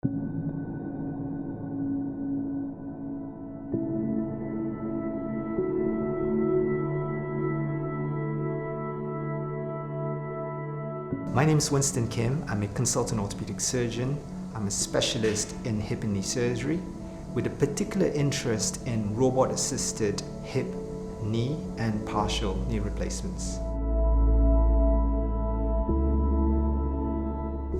My name is Winston Kim. I'm a consultant orthopedic surgeon. I'm a specialist in hip and knee surgery with a particular interest in robot-assisted hip, knee, and partial knee replacements.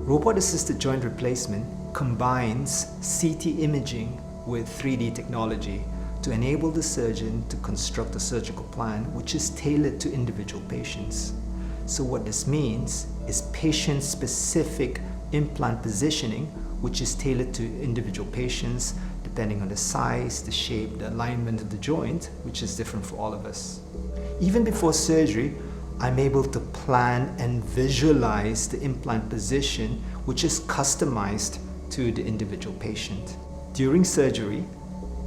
Robot-assisted joint replacement combines CT imaging with 3D technology to enable the surgeon to construct a surgical plan which is tailored to individual patients. So what this means is patient-specific implant positioning, which is tailored to individual patients depending on the size, the shape, the alignment of the joint, which is different for all of us. Even before surgery, I'm able to plan and visualize the implant position, which is customized to the individual patient. During surgery,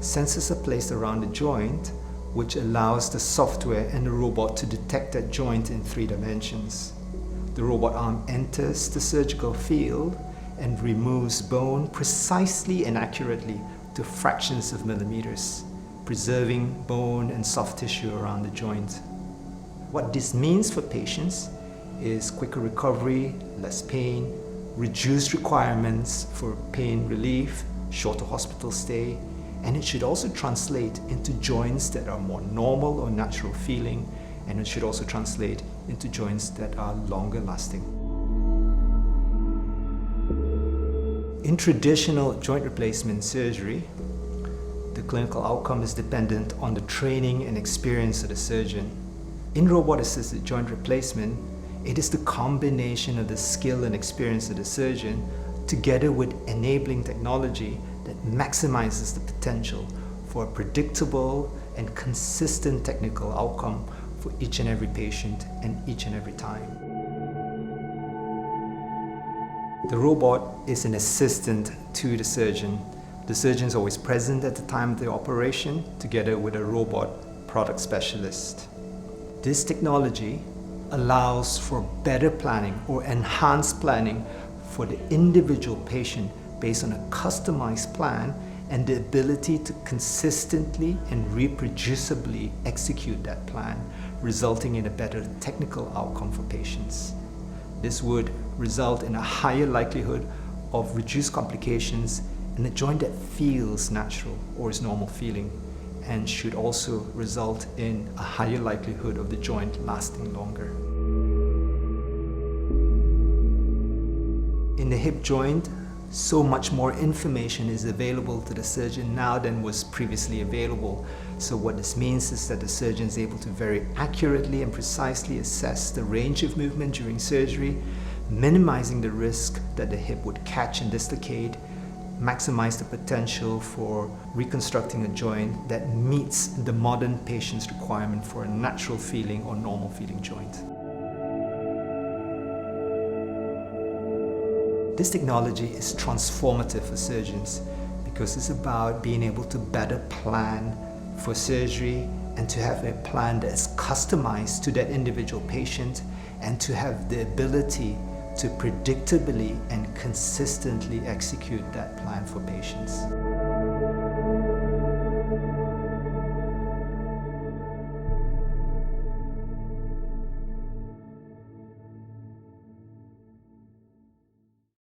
sensors are placed around the joint, which allows the software and the robot to detect that joint in 3 dimensions. The robot arm enters the surgical field and removes bone precisely and accurately to fractions of millimeters, preserving bone and soft tissue around the joint. What this means for patients is quicker recovery, less pain, reduced requirements for pain relief, shorter hospital stay, and it should also translate into joints that are more normal or natural feeling, and it should also translate into joints that are longer lasting. In traditional joint replacement surgery, the clinical outcome is dependent on the training and experience of the surgeon. In robot-assisted joint replacement, it is the combination of the skill and experience of the surgeon together with enabling technology that maximizes the potential for a predictable and consistent technical outcome for each and every patient and each and every time. The robot is an assistant to the surgeon. The surgeon is always present at the time of the operation together with a robot product specialist. This technology allows for better planning or enhanced planning for the individual patient based on a customized plan and the ability to consistently and reproducibly execute that plan, resulting in a better technical outcome for patients. This would result in a higher likelihood of reduced complications and a joint that feels natural or is normal feeling, and should also result in a higher likelihood of the joint lasting longer. In the hip joint, so much more information is available to the surgeon now than was previously available. So what this means is that the surgeon is able to very accurately and precisely assess the range of movement during surgery, minimizing the risk that the hip would catch and dislocate, maximize the potential for reconstructing a joint that meets the modern patient's requirement for a natural feeling or normal feeling joint. This technology is transformative for surgeons because it's about being able to better plan for surgery and to have a plan that is customized to that individual patient and to have the ability to predictably and consistently execute that plan for patients.